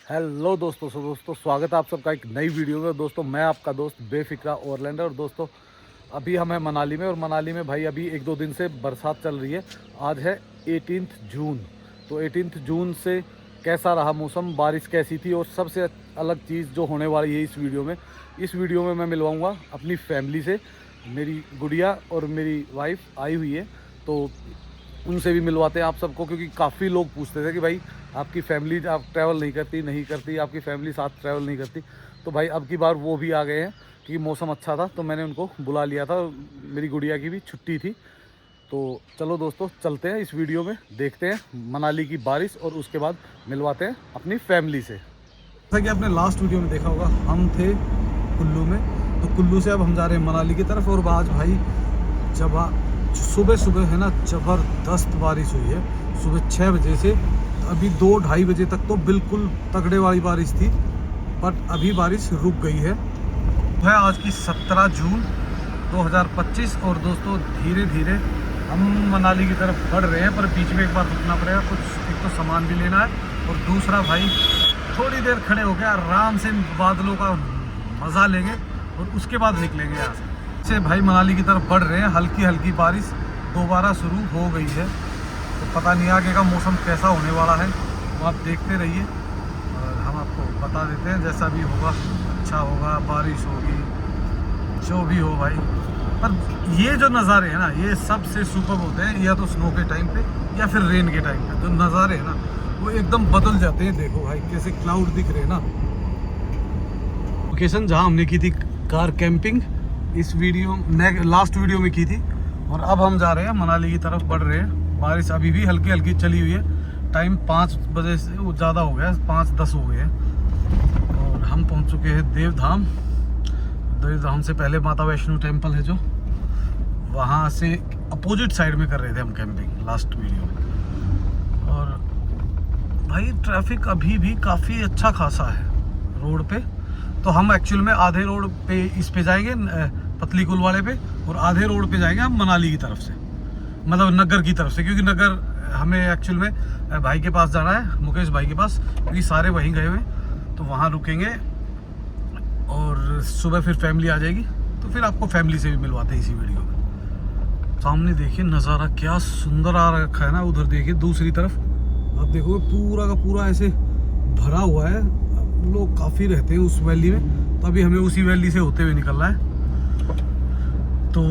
Hello दोस्तों, स्वागत है आप सबका एक नई वीडियो में। दोस्तों मैं आपका दोस्त बेफिक्रा ओरलैंडर। और दोस्तों अभी हम हैं मनाली में, और मनाली में भाई अभी एक दो दिन से बरसात चल रही है। आज है 18 जून। तो 18 जून से कैसा रहा मौसम, बारिश कैसी थी, और सबसे अलग चीज़ जो होने वाली है इस वीडियो में मैं मिलवाऊँगा अपनी फैमिली से। मेरी गुड़िया और मेरी वाइफ आई हुई है, तो उनसे भी मिलवाते हैं आप सबको, क्योंकि काफ़ी लोग पूछते थे कि भाई आपकी फैमिली आप ट्रैवल नहीं करती, आपकी फैमिली साथ ट्रैवल नहीं करती। तो भाई अब की बार वो भी आ गए हैं कि मौसम अच्छा था, तो मैंने उनको बुला लिया था। मेरी गुड़िया की भी छुट्टी थी। तो चलो दोस्तों चलते हैं इस वीडियो में, देखते हैं मनाली की बारिश और उसके बाद मिलवाते हैं अपनी फैमिली से। जैसा कि आपने लास्ट वीडियो में देखा होगा, हम थे कुल्लू में, तो कुल्लू से अब हम जा रहे हैं मनाली की तरफ। और आज भाई जब सुबह है ना, ज़बरदस्त बारिश हुई है। सुबह 6 बजे से अभी 2-2:30 बजे तक तो बिल्कुल तगड़े वाली बारिश थी, बट अभी बारिश रुक गई है। आज की 17 जून 2025। और दोस्तों धीरे धीरे हम मनाली की तरफ बढ़ रहे हैं, पर बीच में एक बार रुकना पड़ेगा। एक तो सामान भी लेना है, और दूसरा भाई थोड़ी देर खड़े होकर आराम से बादलों का मज़ा लेंगे और उसके बाद निकलेंगे यहाँ से भाई मनाली की तरफ बढ़ रहे हैं। हल्की हल्की बारिश दोबारा शुरू हो गई है, तो पता नहीं आगे का मौसम कैसा होने वाला है, वो आप देखते रहिए और हम आपको बता देते हैं। जैसा भी होगा अच्छा होगा, बारिश होगी, जो भी हो भाई। पर ये जो नज़ारे हैं ना, ये सबसे सुपर होते हैं, या तो स्नो के टाइम पे या फिर रेन के टाइम पे। जो नज़ारे हैं ना वो एकदम बदल जाते हैं। देखो भाई कैसे क्लाउड दिख रहे हैं ना। लोकेशन जहाँ हमने की थी कार कैंपिंग, इस वीडियो लास्ट वीडियो में की थी, और अब हम जा रहे हैं मनाली की तरफ बढ़ रहे हैं। बारिश अभी भी हल्की हल्की चली हुई है। टाइम 5 बजे से ज़्यादा हो गया, 5:10 हो गए हैं। और हम पहुंच चुके हैं देवधाम से पहले माता वैष्णो टेम्पल है, जो वहाँ से अपोजिट साइड में कर रहे थे हम कैंपिंग लास्ट वीडियो में। और भाई ट्रैफिक अभी भी काफ़ी अच्छा खासा है रोड पे। तो हम एक्चुअल में आधे रोड पे इस पे जाएंगे पतली कुल वाले पे, और आधे रोड पे जाएंगे हम मनाली की तरफ से, मतलब नगर की तरफ से। क्योंकि नगर हमें एक्चुअल में भाई के पास जाना है, मुकेश भाई के पास, क्योंकि सारे वहीं गए हुए, तो वहाँ रुकेंगे और सुबह फिर फैमिली आ जाएगी। तो फिर आपको फैमिली से भी मिलवाते हैं इसी वीडियो में। सामने देखिए नज़ारा क्या सुंदर आ रखा है ना। उधर देखिए दूसरी तरफ आप देखो पूरा का पूरा ऐसे भरा हुआ है। लोग काफ़ी रहते हैं उस वैली में, तो अभी हमें उसी वैली से होते हुए निकलना है। तो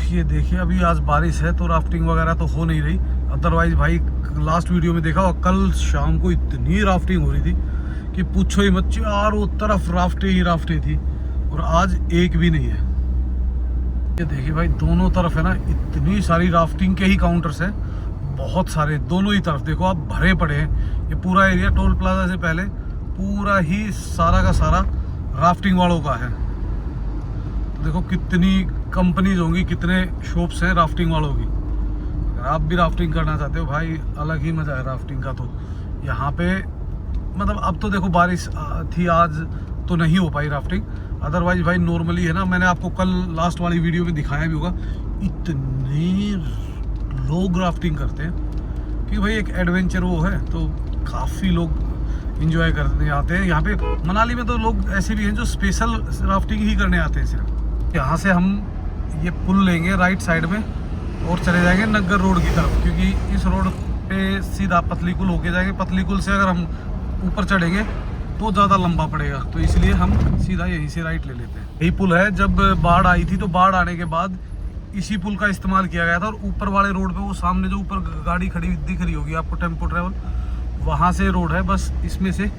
ये देखिए अभी आज बारिश है, तो राफ्टिंग वगैरह तो हो नहीं रही। अदरवाइज भाई लास्ट वीडियो में देखा, और कल शाम को इतनी राफ्टिंग हो रही थी कि पूछो ही मत, चारों तरफ राफ्टें थी, और आज एक भी नहीं है। ये देखिए भाई दोनों तरफ है ना, इतनी सारी राफ्टिंग के ही काउंटर्स हैं, बहुत सारे दोनों ही तरफ। देखो आप भरे पड़े हैं। ये पूरा एरिया टोल प्लाजा से पहले पूरा ही सारा का सारा राफ्टिंग वालों का है। तो देखो कितनी कंपनीज होंगी, कितने शॉप्स हैं राफ्टिंग वालों की। अगर आप भी राफ्टिंग करना चाहते हो भाई, अलग ही मज़ा है राफ्टिंग का। तो यहाँ पे मतलब अब तो देखो बारिश थी, आज तो नहीं हो पाई राफ्टिंग। अदरवाइज भाई नॉर्मली है ना, मैंने आपको कल लास्ट वाली वीडियो में दिखाया भी होगा, इतने लोग राफ्टिंग करते हैं कि भाई एक एडवेंचर वो है। तो काफ़ी लोग इंजॉय करने आते हैं यहाँ पे मनाली में। तो लोग ऐसे भी हैं जो स्पेशल राफ्टिंग ही करने आते हैं सिर्फ। यहाँ से हम ये पुल लेंगे राइट साइड में और चले जाएंगे नगर रोड की तरफ, क्योंकि इस रोड पे सीधा पतली कुल होके जाएंगे। पतली कुल से अगर हम ऊपर चढ़ेंगे तो ज़्यादा लंबा पड़ेगा, तो इसलिए हम सीधा यहीं से राइट ले लेते हैं। यही पुल है, जब बाढ़ आई थी तो बाढ़ आने के बाद इसी पुल का इस्तेमाल किया गया था। और ऊपर वाले रोड पे वो सामने जो ऊपर गाड़ी खड़ी दिख रही होगी आपको, टेम्पो ट्रैवल, वहाँ से रोड है। बस इसमें से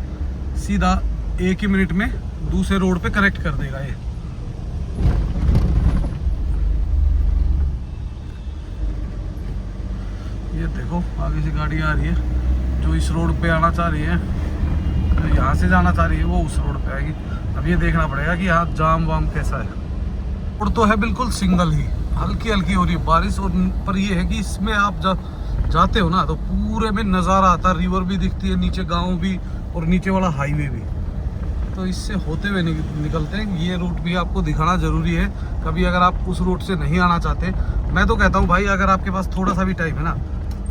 सीधा 1 ही मिनट में दूसरे रोड पे कनेक्ट कर देगा ये देखो आगे से गाड़ी आ रही है जो इस रोड पे आना चाह रही है, तो यहाँ से जाना चाह रही है वो उस रोड पे आएगी। अब ये देखना पड़ेगा कि यहाँ जाम वाम कैसा है। रोड तो है बिल्कुल सिंगल ही, हल्की हल्की हो रही है बारिश। और पर ये है कि इसमें आप जाते हो ना तो पूरे में नज़ारा आता है, रिवर भी दिखती है, नीचे गांव भी, और नीचे वाला हाईवे भी। तो इससे होते हुए निकलते हैं। ये रूट भी आपको दिखाना ज़रूरी है कभी, अगर आप उस रूट से नहीं आना चाहते। मैं तो कहता हूँ भाई अगर आपके पास थोड़ा सा भी टाइम है ना,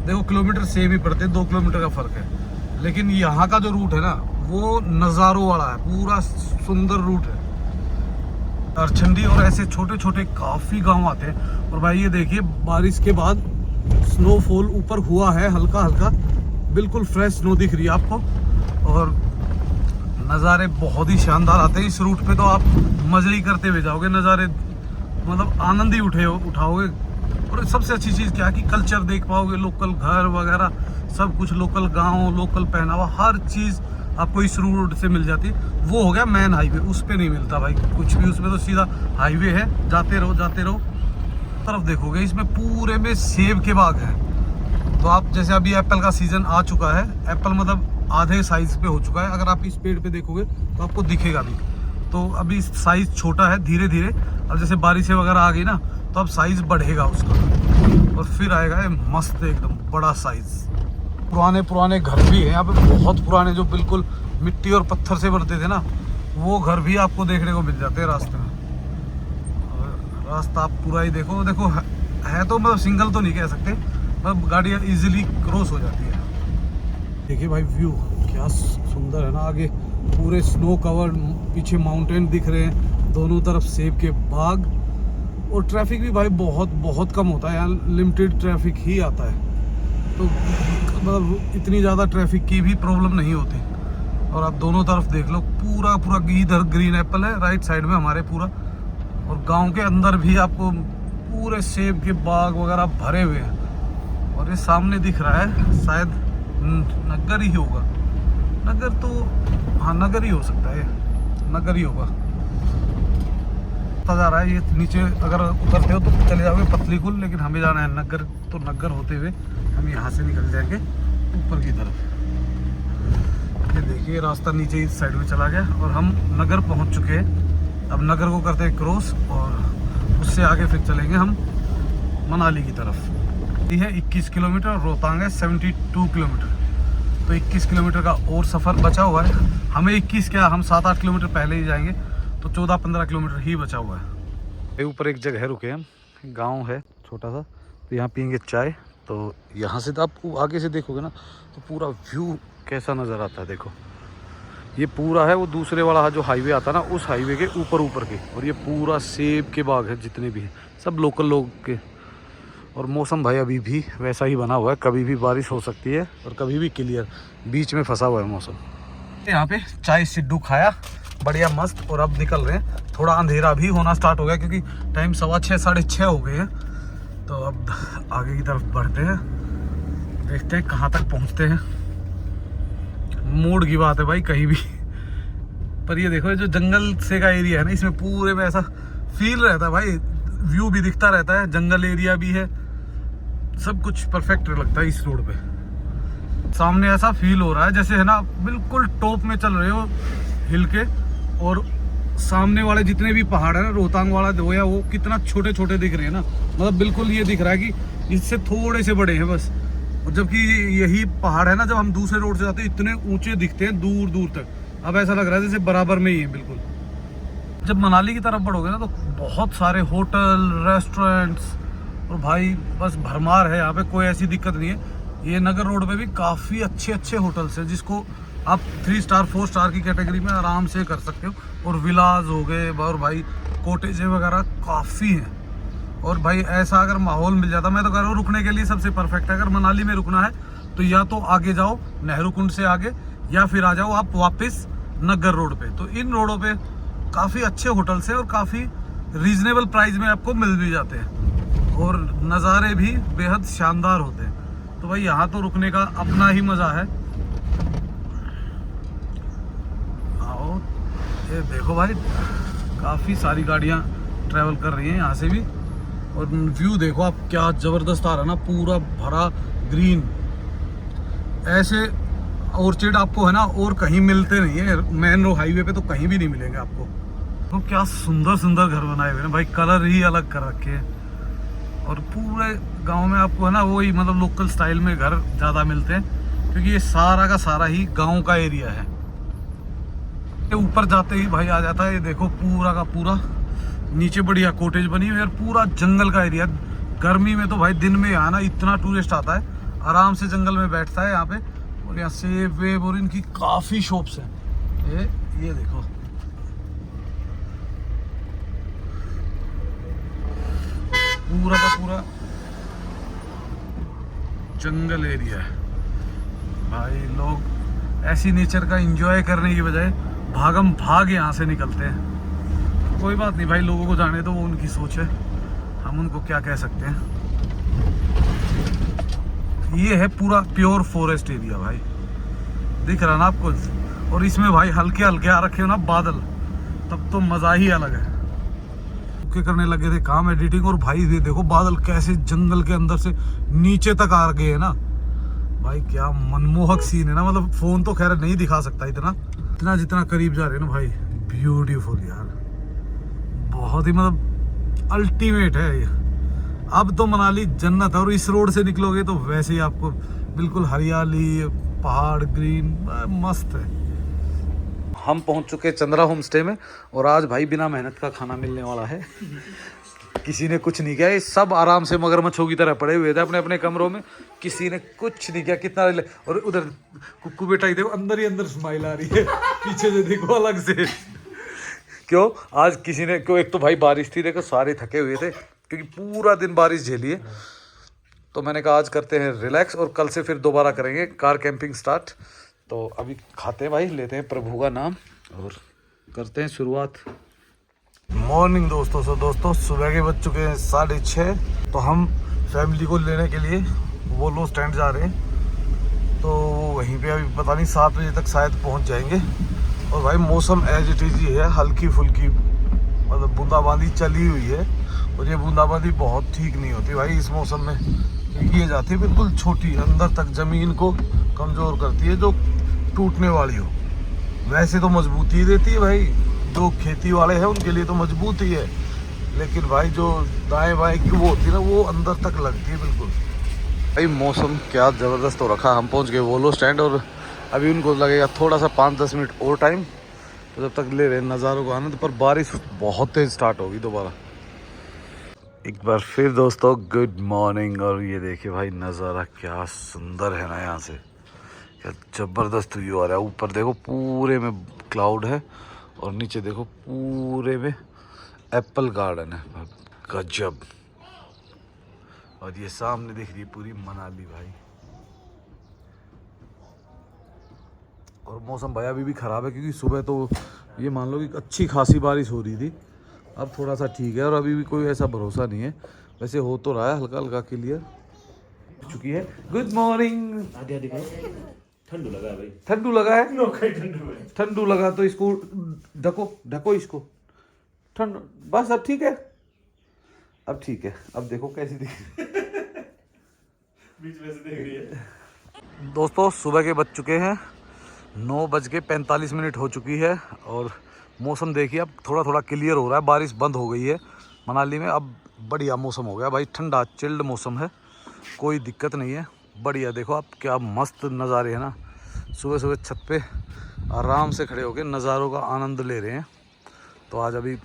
देखो किलोमीटर सेम ही पड़ते हैं, 2 किलोमीटर का फ़र्क है, लेकिन यहाँ का जो रूट है ना वो नज़ारों वाला है, पूरा सुंदर रूट है। अरछंडी और ऐसे छोटे छोटे काफ़ी गांव आते हैं। और भाई ये देखिए बारिश के बाद स्नोफॉल ऊपर हुआ है हल्का हल्का, बिल्कुल फ्रेश स्नो दिख रही है आपको। और नज़ारे बहुत ही शानदार आते हैं इस रूट पे, तो आप मज़े ही करते हुए जाओगे, नज़ारे मतलब आनंद ही उठाओगे। और सबसे अच्छी चीज़ क्या है कि कल्चर देख पाओगे, लोकल घर वगैरह सब कुछ, लोकल गांव, लोकल पहनावा, हर चीज़ आपको इस रूट से मिल जाती है। वो हो गया मेन हाईवे, उस पे नहीं मिलता भाई कुछ भी, उसमें तो सीधा हाईवे है, जाते रहो। तरफ देखोगे इसमें पूरे में सेब के बाग हैं। तो आप जैसे अभी एप्पल का सीजन आ चुका है, एप्पल मतलब आधे साइज पे हो चुका है, अगर आप इस पेड़ पे देखोगे तो आपको दिखेगा भी। तो अभी साइज छोटा है, धीरे धीरे अब जैसे बारिशें वगैरह आ गई ना तो अब साइज बढ़ेगा उसका, और फिर आएगा ये मस्त एकदम बड़ा साइज। पुराने घर भी हैं यहाँ पे, बहुत पुराने, जो बिल्कुल मिट्टी और पत्थर से बनते थे ना, वो घर भी आपको देखने को मिल जाते हैं रास्ते में। और रास्ता आप पूरा ही देखो है तो मतलब सिंगल तो नहीं कह सकते, मतलब गाड़ियाँ इजीली क्रॉस हो जाती है। देखिए भाई व्यू क्या सुंदर है ना, आगे पूरे स्नो कवर्ड, पीछे माउंटेन दिख रहे हैं, दोनों तरफ सेब के बाग। और ट्रैफिक भी भाई बहुत कम होता है यहाँ, लिमिटेड ट्रैफिक ही आता है, तो मतलब इतनी ज़्यादा ट्रैफिक की भी प्रॉब्लम नहीं होती। और आप दोनों तरफ देख लो, पूरा इधर ग्रीन एप्पल है राइट साइड में हमारे पूरा, और गांव के अंदर भी आपको पूरे सेब के बाग वगैरह भरे हुए हैं। और ये सामने दिख रहा है शायद नगर ही होगा, नगर तो हाँ नगर ही हो सकता है, नगर ही होगा। जा रहा है ये नीचे, अगर उतरते हो तो चले जाओगे पतली कुल, लेकिन हमें जाना है नगर, तो नगर होते हुए हम यहाँ से निकल जाएंगे ऊपर की तरफ। ये देखिए रास्ता नीचे इस साइड में चला गया और हम नगर पहुँच चुके हैं। अब नगर को करते हैं क्रॉस और उससे आगे फिर चलेंगे हम मनाली की तरफ। ये है 21 किलोमीटर, रोहतांग है 72 किलोमीटर, तो 21 किलोमीटर का और सफ़र बचा हुआ है हमें। 21 क्या, हम 7-8 किलोमीटर पहले ही जाएंगे, तो 14-15 किलोमीटर ही बचा हुआ है। ऊपर एक जगह रुके हम, गांव है छोटा सा, तो यहाँ पियेंगे चाय। तो यहाँ से तो आप आगे से देखोगे ना तो पूरा व्यू कैसा नज़र आता है। देखो ये पूरा है वो दूसरे वाला जो हाईवे आता है ना, उस हाईवे के ऊपर के, और ये पूरा सेब के बाग है जितने भी हैं, सब लोकल लोग के। और मौसम भाई अभी भी वैसा ही बना हुआ है, कभी भी बारिश हो सकती है और कभी भी क्लियर, बीच में फंसा हुआ है मौसम। यहाँ पे चाय सिड्डू खाया बढ़िया मस्त, और अब निकल रहे हैं। थोड़ा अंधेरा भी होना स्टार्ट हो गया क्योंकि टाइम 6:15 6:30 हो गए हैं। तो अब आगे की तरफ बढ़ते हैं, देखते हैं कहाँ तक पहुँचते हैं। मूड की बात है भाई कहीं भी, पर ये देखो जो जंगल से का एरिया है ना, इसमें पूरे में ऐसा फील रहता है भाई, व्यू भी दिखता रहता है, जंगल एरिया भी है, सब कुछ परफेक्ट लगता है इस रोड पे। सामने ऐसा फील हो रहा है जैसे है ना बिल्कुल टॉप में चल रहे हो हिल के, और सामने वाले जितने भी पहाड़ है ना, रोहतांग वाला दो या वो कितना छोटे छोटे दिख रहे हैं ना, मतलब बिल्कुल ये दिख रहा है कि इससे थोड़े से बड़े हैं बस। और जबकि यही पहाड़ है ना, जब हम दूसरे रोड से जाते हैं इतने ऊंचे दिखते हैं दूर दूर तक, अब ऐसा लग रहा है जैसे बराबर में ही है बिल्कुल। जब मनाली की तरफ बढ़ोगे ना तो बहुत सारे होटल रेस्टोरेंट्स, और भाई बस भरमार है यहाँ पे, कोई ऐसी दिक्कत नहीं है। ये नगर रोड पे भी काफ़ी अच्छे होटल्स हैं जिसको आप 3 स्टार 4 स्टार की कैटेगरी में आराम से कर सकते हो। और विलाज हो गए, और भाई कॉटेज वगैरह काफ़ी हैं। और भाई ऐसा अगर माहौल मिल जाता, मैं तो कह रहा हूँ रुकने के लिए सबसे परफेक्ट है। अगर मनाली में रुकना है तो या तो आगे जाओ नेहरू कुंड से आगे, या फिर आ जाओ आप वापस नगर रोड पे। तो इन रोडों पे काफ़ी अच्छे होटल्स हैं और काफ़ी रीजनेबल प्राइस में आपको मिल भी जाते हैं, और नज़ारे भी बेहद शानदार होते हैं। तो भाई यहाँ तो रुकने का अपना ही मज़ा है। आओ ये देखो भाई, काफ़ी सारी गाड़ियाँ ट्रैवल कर रही हैं यहाँ से भी, और व्यू देखो आप क्या ज़बरदस्त आ रहा है ना, पूरा भरा ग्रीन। ऐसे ऑर्चिड आपको है ना और कहीं मिलते नहीं है, मेन रोड हाईवे पे तो कहीं भी नहीं मिलेंगे आपको। तो क्या सुंदर घर बनाए हुए हैं भाई, कलर ही अलग कर रखे हैं। और पूरे गांव में आपको है ना वही मतलब लोकल स्टाइल में घर ज़्यादा मिलते हैं, क्योंकि ये सारा का सारा ही गांव का एरिया है। ऊपर जाते ही भाई आ जाता है, ये देखो पूरा का पूरा नीचे बढ़िया कॉटेज बनी हुई है, और पूरा जंगल का एरिया। गर्मी में तो भाई दिन में यहाँ ना इतना टूरिस्ट आता है, आराम से जंगल में बैठता है यहाँ पे, और यहाँ सेब वेब और इनकी काफ़ी शॉप्स हैं। ये देखो, पूरा का पूरा जंगल एरिया है भाई। लोग ऐसी नेचर का एंजॉय करने की बजाय भागम भाग यहाँ से निकलते हैं। कोई बात नहीं भाई, लोगों को जाने दो, वो उनकी सोच है, हम उनको क्या कह सकते हैं। ये है पूरा प्योर फॉरेस्ट एरिया भाई, दिख रहा ना आपको। और इसमें भाई हल्के हल्के आ रखे हो ना बादल, तब तो मज़ा ही अलग है। करने लगे थे काम एडिटिंग, और भाई ये देखो बादल कैसे जंगल के अंदर से नीचे तक आ गए है ना भाई। क्या मनमोहक सीन है ना, मतलब फोन तो खैर नहीं दिखा सकता इतना जितना करीब जा रहे हैं ना भाई। ब्यूटीफुल यार, बहुत ही मतलब अल्टीमेट है ये। अब तो मनाली जन्नत है, और इस रोड से निकलोगे तो वैसे ही आपको बिल्कुल हरियाली, पहाड़, ग्रीन, मस्त है। हम पहुंच चुके हैं चंद्रा होम स्टे में, और आज भाई बिना मेहनत का खाना मिलने वाला है। किसी ने कुछ नहीं किया, ये सब आराम से मगरमच्छों की तरह पड़े हुए थे अपने अपने कमरों में, किसी ने कुछ नहीं किया। कितना और उधर कुक्कू बेटा ही देखो, अंदर ही अंदर स्माइल आ रही है पीछे से देखो अलग से। क्यों आज किसी ने क्यों, एक तो भाई बारिश थी, देखो सारे थके हुए थे क्योंकि पूरा दिन बारिश झेली है। तो मैंने कहा आज करते हैं रिलैक्स, और कल से फिर दोबारा करेंगे कार कैंपिंग स्टार्ट। तो अभी खाते हैं भाई, लेते हैं प्रभु का नाम और करते हैं शुरुआत। मॉर्निंग दोस्तों। दोस्तों सुबह के बज चुके हैं 6:30। तो हम फैमिली को लेने के लिए वोल्वो स्टैंड जा रहे हैं। तो वहीं पे अभी पता नहीं 7 बजे तक शायद पहुंच जाएंगे। और भाई मौसम एज इट इज़ ही है, हल्की फुल्की मतलब बूंदाबांदी चली हुई है। और ये बूंदाबांदी बहुत ठीक नहीं होती भाई इस मौसम में, क्योंकि ये जाती है बिल्कुल छोटी, अंदर तक ज़मीन को कमज़ोर करती है, जो टूटने वाली हो। वैसे तो मजबूती देती है भाई, जो खेती वाले हैं उनके लिए तो मजबूत ही है, लेकिन भाई जो दाएं बाएं की वो होती है ना, वो अंदर तक लगती है बिल्कुल। भाई मौसम क्या ज़बरदस्त हो रखा। हम पहुंच गए वोल्वो स्टैंड, और अभी उनको लगेगा थोड़ा सा 5-10 मिनट और टाइम। तो जब तक ले रहे हैं नज़ारों को आनंद, पर बारिश बहुत तेज़ स्टार्ट होगी दोबारा। एक बार फिर दोस्तों गुड मॉर्निंग। और ये देखिए भाई नज़ारा क्या सुंदर है ना, यहाँ से क्या ज़बरदस्त व्यू आ रहा है। ऊपर देखो पूरे में क्लाउड है, और नीचे देखो पूरे में एप्पल गार्डन है, गजब। और ये सामने दिख रही है पूरी मनाली भाई। और मौसम भाई अभी भी ख़राब है, क्योंकि सुबह तो ये मान लो कि अच्छी खासी बारिश हो रही थी, अब थोड़ा सा ठीक है। और अभी भी कोई ऐसा भरोसा नहीं है, वैसे हो तो रहा है हल्का हल्का क्लियर चुकी है। Good morning. ठंडू लगा भाई, ठंडू लगा है, ठंडू लगा तो इसको ढको इसको ठंड, बस अब ठीक है, अब ठीक है। अब देखो कैसी दिख बीच में से देख रही है। दोस्तों सुबह के बज चुके हैं 9:45 हो चुकी है, और मौसम देखिए अब थोड़ा थोड़ा क्लियर हो रहा है। बारिश बंद हो गई है मनाली में, अब बढ़िया मौसम हो गया भाई, ठंडा चिल्ड मौसम है, कोई दिक्कत नहीं है, बढ़िया। देखो आप क्या मस्त नज़ारे हैं ना, सुबह सुबह छत पे आराम से खड़े होकर नज़ारों का आनंद ले रहे हैं। तो आज अभी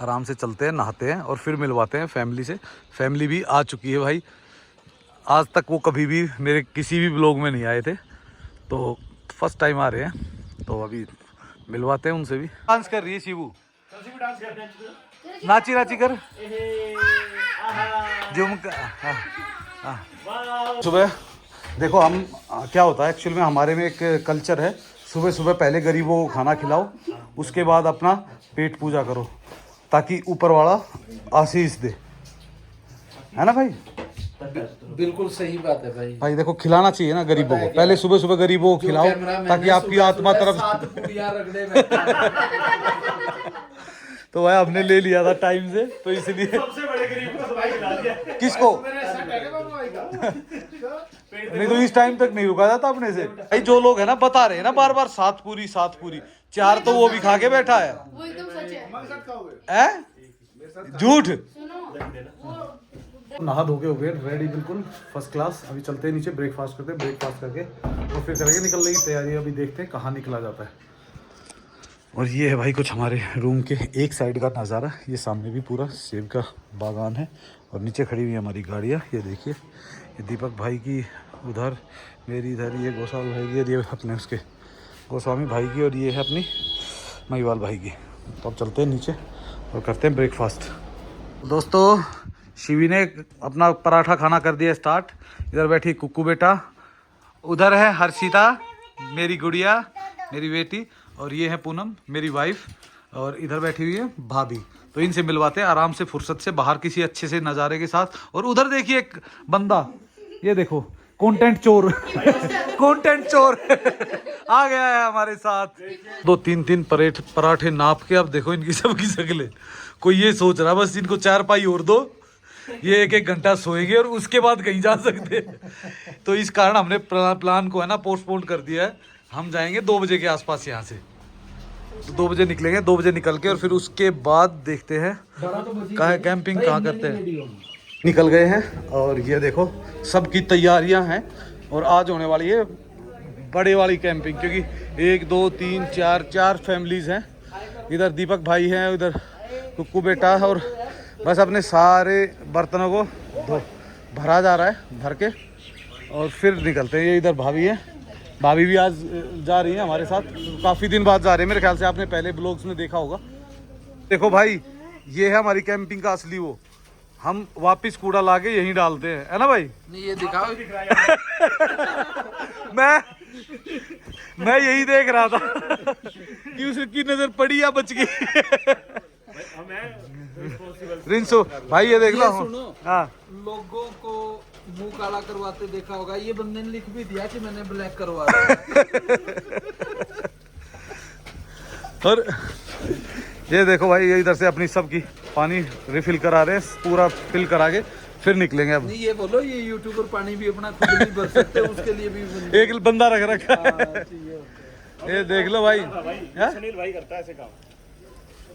आराम से चलते हैं, नहाते हैं, और फिर मिलवाते हैं फैमिली से। फैमिली भी आ चुकी है भाई, आज तक वो कभी भी मेरे किसी भी ब्लॉग में नहीं आए थे, तो फर्स्ट टाइम आ रहे हैं। तो अभी मिलवाते हैं उनसे भी। डांस कर रही है शिवू, नाची नाची कर सुबह। देखो हम क्या होता है एक्चुअल में, हमारे में एक कल्चर है, सुबह सुबह पहले गरीबों को खाना खिलाओ, उसके बाद अपना पेट पूजा करो, ताकि ऊपर वाला आशीष दे, है ना भाई? बिल्कुल सही बात है भाई। भाई देखो खिलाना चाहिए ना गरीबों को, पहले सुबह सुबह गरीबों को खिलाओ, ताकि आपकी आत्मा तरफ तो भाई हमने ले लिया था टाइम से, तो इसलिए सबसे बड़े गरीब को दवाई खिला दिया। किसको नहीं, तो इस टाइम तक नहीं रुका जाता अपने से भाई। जो लोग है ना बता रहे हैं ना बार बार 7 पूरी 4, तो वो भी खा के बैठा है, वो एकदम सच है। झूठ। सुनो नहा धो के हो गए रेडी, बिल्कुल फर्स्ट क्लास। अभी चलते हैं नीचे, ब्रेकफास्ट करते हैं, ब्रेकफास्ट करके और फिर करेंगे निकलने की तैयारी। अभी देखते हैं कहाँ निकला जाता है। और ये है भाई कुछ हमारे रूम के एक साइड का नज़ारा। ये सामने भी पूरा सेब का बागान है, और नीचे खड़ी हुई है हमारी गाड़ियाँ। ये देखिए, ये दीपक भाई की उधर मेरी इधर ये गोस्वामी भाई की और ये अपने उसके गोस्वामी भाई की और ये है अपनी महिवाल भाई की। तो अब चलते हैं नीचे और करते हैं ब्रेकफास्ट। दोस्तों शिवी ने अपना पराठा खाना कर दिया स्टार्ट। इधर बैठी कुक्कू बेटा, उधर है हर्षिता मेरी गुड़िया मेरी बेटी, और ये है पूनम मेरी वाइफ, और इधर बैठी हुई है भाभी। तो इनसे मिलवाते हैं आराम से फुर्सत से बाहर किसी अच्छे से नज़ारे के साथ। और उधर देखिए एक बंदा, ये देखो कंटेंट चोर कंटेंट चोर आ गया है हमारे साथ। 2-3 पराठे नाप के अब देखो इनकी सबकी शक्लें। कोई ये सोच रहा बस इनको 4 पाई और दो, ये 1-1 घंटा सोएंगे और उसके बाद कहीं जा सकते। तो इस कारण हमने प्लान को है ना पोस्टपोन कर दिया है। हम जाएंगे 2 बजे के आसपास यहाँ से। तो 2 बजे निकलेंगे, 2 बजे निकल के और फिर उसके बाद देखते हैं कहाँ कैंपिंग कहाँ करते हैं। निकल गए हैं और ये देखो सबकी तैयारियां हैं और आज होने वाली है बड़े वाली कैंपिंग, क्योंकि 1 2 3 4 फैमिलीज हैं। इधर दीपक भाई हैं, उधर कुक्कू बेटा है, और बस अपने सारे बर्तनों को भरा जा रहा है भर के और फिर निकलते हैं। ये इधर भाभी है, भाभी भी आज जा रही है हमारे साथ, काफ़ी दिन बाद जा रहे हैं। मेरे ख्याल से आपने पहले ब्लॉग्स में देखा होगा। देखो भाई ये है हमारी कैंपिंग का असली वो, हम वापस कूड़ा लाके यहीं डालते हैं, है ना भाई? नहीं ये दिखाओ मैं यही देख रहा था कि उसकी नजर पड़ी या बच गई। रिंसो भाई ये देख लो। सुनो, हाँ लोगों को मुंह काला करवाते देखा होगा, ये बंदे ने लिख भी दिया कि मैंने ब्लैक करवाया। और ये देखो भाई ये इधर से अपनी सबकी पानी रिफिल करा रहे हैं, पूरा फिल करा के फिर निकलेंगे। अब नहीं ये बोलो ये यूट्यूबर पानी भी अपना खुद नहीं भर सकते, उसके लिए भी एक बंदा रख रखा है। ये देख लो भाई, सुनील भाई करता है ऐसे काम।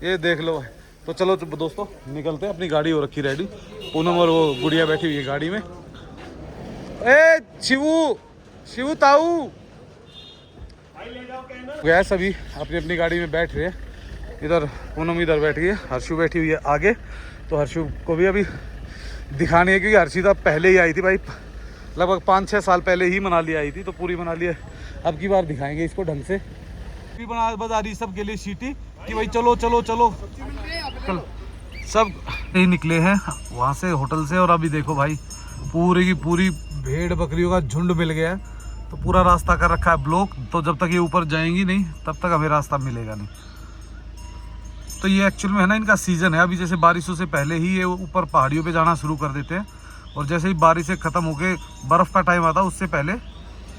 ये देख लो भाई। तो चलो दोस्तों निकलते हैं, अपनी गाड़ी हो रखी रेडी, पूनम और वो गुड़िया बैठी हुई है गाड़ी में। ए शिवू ताऊ गया, सभी अपनी अपनी गाड़ी में बैठ रहे हैं। इधर पूनम इधर बैठ गई है, हर्षु बैठी हुई है आगे। तो हर्षु को भी अभी दिखानी है, क्योंकि हर्षिता पहले ही आई थी भाई, लगभग 5-6 साल पहले ही मनाली आई थी, तो पूरी मनाली अब की बार दिखाएंगे इसको ढंग से। बजा रही सबके लिए सीटी कि भाई चलो चलो चलो चल। सब यही निकले हैं वहाँ से होटल से, और अभी देखो भाई पूरी की पूरी भेड़ बकरियों का झुंड मिल गया है। तो पूरा रास्ता कर रखा है ब्लॉक, तो जब तक ये ऊपर जाएंगी नहीं तब तक हमें रास्ता मिलेगा नहीं। तो ये एक्चुअल में है ना इनका सीज़न है, अभी जैसे बारिशों से पहले ही ये ऊपर पहाड़ियों पे जाना शुरू कर देते हैं, और जैसे ही बारिशें ख़त्म होके बर्फ़ का टाइम आता है उससे पहले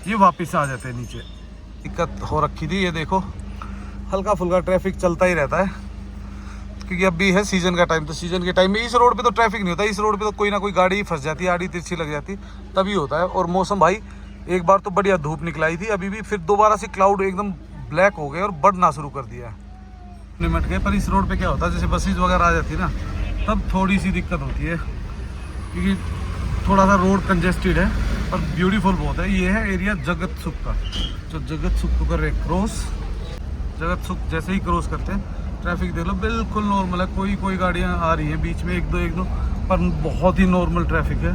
ये वापस आ जाते हैं नीचे। दिक्कत हो रखी थी, ये देखो हल्का फुल्का ट्रैफिक चलता ही रहता है, क्योंकि अब भी है सीज़न का टाइम। तो सीज़न के टाइम में इस रोड पे तो ट्रैफिक नहीं होता, इस रोड पे तो कोई ना कोई गाड़ी फंस जाती है, आड़ी तिरछी लग जाती तभी होता है। और मौसम भाई एक बार तो बढ़िया धूप निकलाई थी, अभी भी फिर दोबारा से क्लाउड एकदम ब्लैक हो गए और बढ़ना शुरू कर दिया है। निमट गए, पर इस रोड पे क्या होता है जैसे बसेज वगैरह आ जाती है ना, तब थोड़ी सी दिक्कत होती है, क्योंकि थोड़ा सा रोड कंजेस्टेड है, पर ब्यूटीफुल बहुत है। ये है एरिया जगत सुख का, जो जगत सुख को कर रहे क्रॉस। जगत सुख जैसे ही क्रॉस करते हैं ट्रैफिक देख लो बिल्कुल नॉर्मल है, कोई गाड़ियाँ आ रही हैं बीच में एक दो, पर बहुत ही नॉर्मल ट्रैफिक है।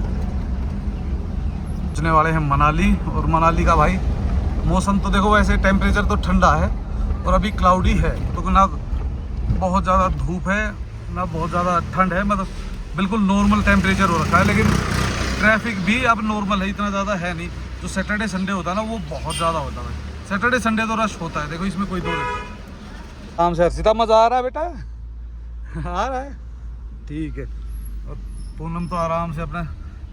पहुँचने वाले हैं मनाली, और मनाली का भाई मौसम तो देखो वैसे टेम्परेचर तो ठंडा है और अभी क्लाउडी है, तो ना बहुत ज़्यादा धूप है ना बहुत ज़्यादा ठंड है, मतलब बिल्कुल नॉर्मल टेम्परेचर हो रखा है। लेकिन ट्रैफिक भी अब नॉर्मल है, इतना ज़्यादा है नहीं। जो सैटरडे संडे होता है ना वो बहुत ज़्यादा होता है, सैटरडे संडे तो रश होता है, देखो इसमें कोई दो नहीं। आराम से हर्षिता मज़ा आ रहा है बेटा? आ रहा है, ठीक है। और पूनम तो आराम से अपना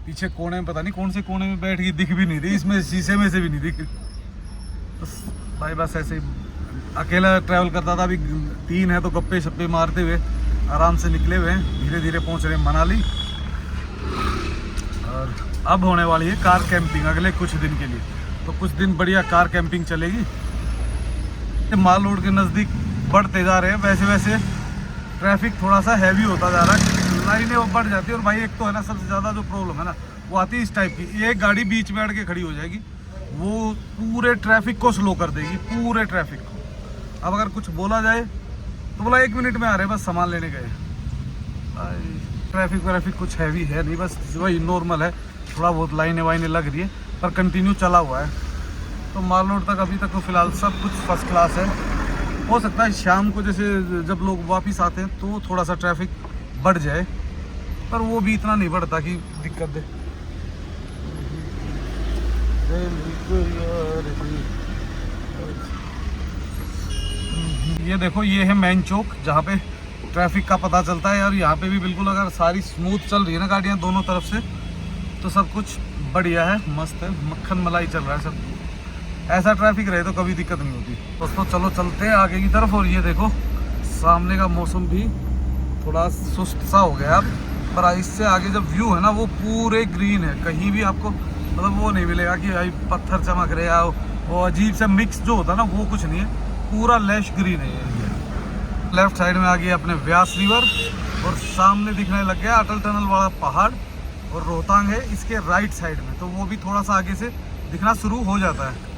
पीछे कोने में, पता नहीं कौन से कोने में बैठ गई, दिख भी नहीं रही, इसमें शीशे में से भी नहीं दिख। बस भाई बस ऐसे ही अकेला ट्रैवल करता था, अभी 3 है तो गप्पे शप्पे मारते हुए आराम से निकले हुए हैं, धीरे धीरे पहुंच रहे हैं मनाली। और अब होने वाली है कार कैंपिंग अगले कुछ दिन के लिए, तो कुछ दिन बढ़िया कार कैंपिंग चलेगी। माल रोड के नज़दीक बढ़ते जा रहे हैं, वैसे वैसे ट्रैफिक थोड़ा सा हैवी होता जा रहा है, लाइनें वो बढ़ जाती है। और भाई एक तो है ना सबसे ज़्यादा जो प्रॉब्लम है ना वो आती है इस टाइप की, एक गाड़ी बीच में अड़ के खड़ी हो जाएगी, वो पूरे ट्रैफिक को स्लो कर देगी, पूरे ट्रैफिक को। अब अगर कुछ बोला जाए तो बोला 1 मिनट में आ रहे हैं, बस सामान लेने गए। ट्रैफिक व्रैफिक कुछ हैवी है नहीं, बस वही नॉर्मल है, थोड़ा बहुत लाइनें वाइनें लग रही है, पर कंटिन्यू चला हुआ है। तो माल रोड तक अभी तक तो फिलहाल सब कुछ फर्स्ट क्लास है। हो सकता है शाम को जैसे जब लोग वापस आते हैं तो थोड़ा सा ट्रैफिक बढ़ जाए, पर वो भी इतना नहीं बढ़ता कि दिक्कत दे। ये देखो, ये है मेन चौक जहाँ पे ट्रैफिक का पता चलता है। और यहाँ पे भी बिल्कुल अगर सारी स्मूथ चल रही है ना गाड़ियाँ दोनों तरफ से, तो सब कुछ बढ़िया है, मस्त है, मक्खन मलाई चल रहा है सब। ऐसा ट्रैफिक रहे तो कभी दिक्कत नहीं होती। दोस्तों चलो चलते हैं आगे की तरफ। और ये देखो सामने का मौसम भी थोड़ा सुस्त सा हो गया अब, पर इससे आगे जब व्यू है ना वो पूरे ग्रीन है। कहीं भी आपको मतलब वो नहीं मिलेगा कि भाई पत्थर चमक रहे हैं, वो अजीब सा मिक्स जो होता है ना वो कुछ नहीं है, पूरा लैश ग्रीन है ये। लेफ्ट साइड में आ गया अपने व्यास रिवर और सामने दिखने लग गया अटल टनल वाला पहाड़, और रोहतांग है इसके राइट साइड में, तो वो भी थोड़ा सा आगे से दिखना शुरू हो जाता है।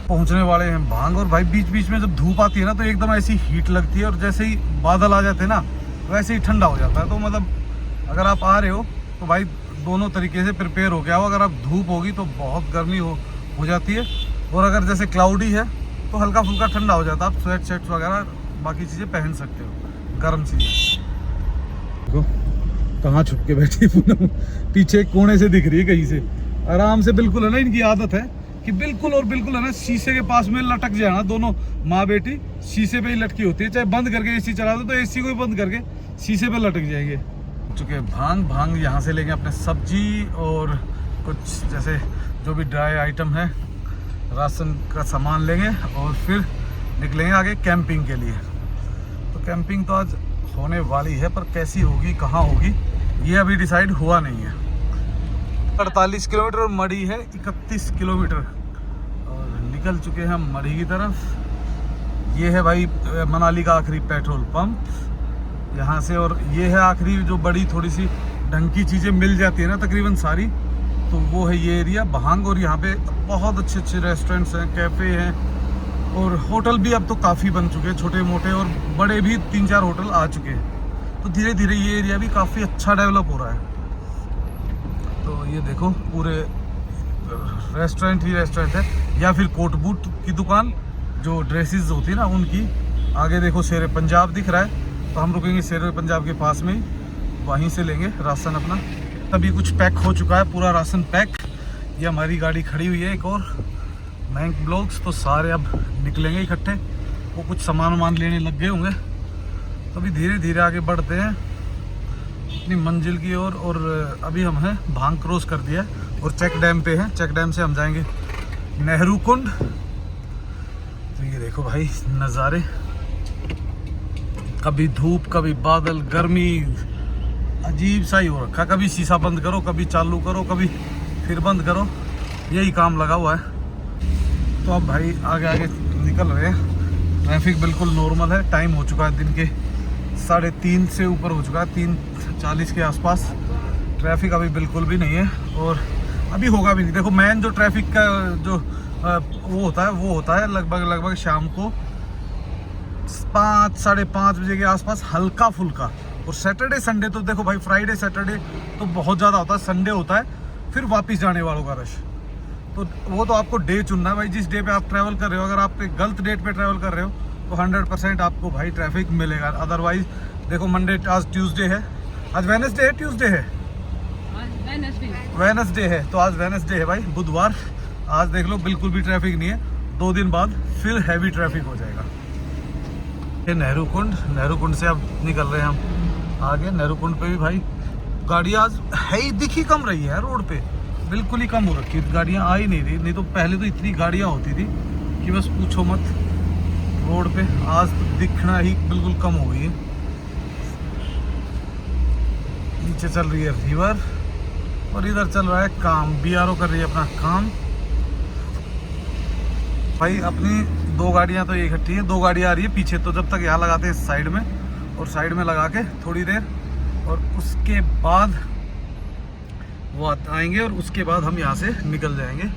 पहुंचने वाले हैं भांग। और भाई बीच बीच में जब धूप आती है ना तो एकदम ऐसी हीट लगती है, और जैसे ही बादल आ जाते हैं ना वैसे ही ठंडा हो जाता है। तो मतलब अगर आप आ रहे हो तो भाई दोनों तरीके से प्रिपेयर हो गया हो। अगर आप धूप होगी तो बहुत गर्मी हो जाती है, और अगर जैसे क्लाउडी है तो हल्का फुल्का ठंडा हो जाता है। आप स्वेट शर्ट्स वगैरह बाकी चीज़ें पहन सकते हो, गर्म चीज़ें। देखो कहाँ छुप के बैठी पूनम, पीछे कोने से दिख रही है कहीं से, आराम से। बिल्कुल है ना, इनकी आदत है कि बिल्कुल और बिल्कुल है ना शीशे के पास में लटक जाना। दोनों माँ बेटी शीशे पे ही लटकी होती है, चाहे बंद करके एसी चला दो तो एसी को ही बंद करके शीशे पे लटक जाएंगे। चुके भांग यहाँ से लेंगे अपने सब्जी और कुछ जैसे जो भी ड्राई आइटम है, राशन का सामान लेंगे और फिर निकलेंगे आगे कैंपिंग के लिए। तो कैंपिंग तो आज होने वाली है, पर कैसी होगी, कहाँ होगी, ये अभी डिसाइड हुआ नहीं है। 48 किलोमीटर और मढ़ी है 31 किलोमीटर, और निकल चुके हैं हम मढ़ी की तरफ। ये है भाई मनाली का आखिरी पेट्रोल पंप यहाँ से, और ये है आखिरी जो बड़ी थोड़ी सी ढंग की चीज़ें मिल जाती है ना तकरीबन सारी, तो वो है ये एरिया भांग। और यहाँ पे बहुत अच्छे अच्छे रेस्टोरेंट्स हैं, कैफ़े हैं, और होटल भी अब तो काफ़ी बन चुके हैं, छोटे मोटे और बड़े भी 3-4 होटल आ चुके हैं। तो धीरे धीरे ये एरिया भी काफ़ी अच्छा डेवलप हो रहा है। तो ये देखो पूरे रेस्टोरेंट ही रेस्टोरेंट है, या फिर कोट बूट की दुकान जो ड्रेसेस होती है ना उनकी। आगे देखो शेर पंजाब दिख रहा है, तो हम रुकेंगे शेर पंजाब के पास में ही, वहीं से लेंगे राशन अपना। तभी कुछ पैक हो चुका है, पूरा राशन पैक। ये हमारी गाड़ी खड़ी हुई है एक और बैंक ब्लॉक्स, तो सारे अब निकलेंगे इकट्ठे। वो कुछ सामान लेने लग गए होंगे, तो अभी धीरे धीरे आगे बढ़ते हैं अपनी मंजिल की ओर। और अभी हम हैं भांग क्रॉस कर दिया और चेक डैम पे हैं। चेक डैम से हम जाएंगे नेहरू कुंड। तो ये देखो भाई नज़ारे, कभी धूप कभी बादल, गर्मी अजीब सा ही हो रखा। कभी शीशा बंद करो, कभी चालू करो, कभी फिर बंद करो, यही काम लगा हुआ है। तो अब भाई आगे आगे निकल रहे हैं। ट्रैफिक बिल्कुल नॉर्मल है, टाइम हो चुका है दिन के 3:30 से ऊपर हो चुका है, 3:40 के आसपास। ट्रैफिक अभी बिल्कुल भी नहीं है, और अभी होगा भी नहीं। देखो मेन जो ट्रैफिक का जो वो होता है लगभग शाम को 5, 5:30 बजे के आसपास हल्का फुल्का। और सैटरडे संडे तो देखो भाई, फ्राइडे सैटरडे तो बहुत ज़्यादा होता है, संडे होता है फिर वापस जाने वालों का रश। तो वो तो आपको डे चुनना है भाई, जिस डे पे आप ट्रैवल कर रहे हो। अगर आप एक गलत डेट पे ट्रैवल कर रहे हो तो 100% आपको भाई ट्रैफिक मिलेगा। अदरवाइज देखो मंडे, आज ट्यूसडे है, आज वेडनेसडे है, ट्यूसडे है, वेडनेसडे है, तो आज वेडनेसडे है भाई, बुधवार। आज देख लो बिल्कुल भी ट्रैफिक नहीं है, 2 दिन बाद फिर हैवी ट्रैफिक हो जाएगा। ये नेहरू कुंड से अब निकल रहे हैं हम आगे। नेहरू कुंड पे भी भाई गाड़ियाँ आज है ही, दिख ही कम रही है रोड पे, बिल्कुल ही कम हो रखी है, गाड़ियाँ आ ही नहीं रही। नहीं तो पहले तो इतनी गाड़ियाँ होती थी कि बस पूछो मत रोड पे। आज तो दिखना ही बिल्कुल कम हो गई है। नीचे चल रही है रिवर और इधर चल रहा है काम, BRO कर रही है अपना काम। भाई अपनी 2 गाड़ियाँ तो इकट्ठी है, 2 गाड़ियाँ आ रही है पीछे। तो जब तक यहाँ लगाते हैं साइड में, और साइड में लगा के थोड़ी देर, और उसके बाद वो आएंगे, और उसके बाद हम यहाँ से निकल जाएंगे।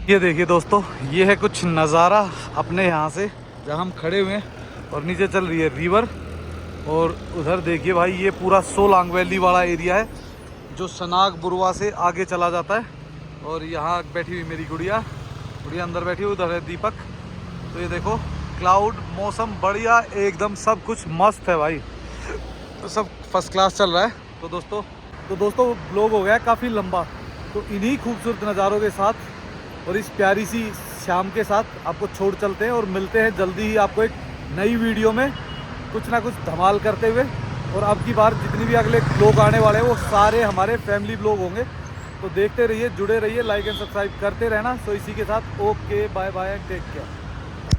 ये देखिए दोस्तों, ये है कुछ नज़ारा अपने यहाँ से जहाँ हम खड़े हुए हैं, और नीचे चल रही है रिवर। और उधर देखिए भाई, ये पूरा सोलांग वैली वाला एरिया है जो सनाग बुरवा से आगे चला जाता है। और यहाँ बैठी हुई मेरी गुड़िया अंदर बैठी हुई, उधर है दीपक। तो ये देखो क्लाउड, मौसम बढ़िया एकदम, सब कुछ मस्त है भाई, तो सब फर्स्ट क्लास चल रहा है। तो दोस्तों ब्लॉग हो गया काफ़ी लंबा, तो इन्हीं खूबसूरत नज़ारों के साथ और इस प्यारी सी शाम के साथ आपको छोड़ चलते हैं और मिलते हैं जल्दी ही आपको एक नई वीडियो में कुछ ना कुछ धमाल करते हुए। और अब की बार जितनी भी अगले ब्लॉग आने वाले हैं वो सारे हमारे फैमिली ब्लॉग होंगे, तो देखते रहिए, जुड़े रहिए, लाइक एंड सब्सक्राइब करते रहना। सो इसी के साथ okay, bye bye, take care.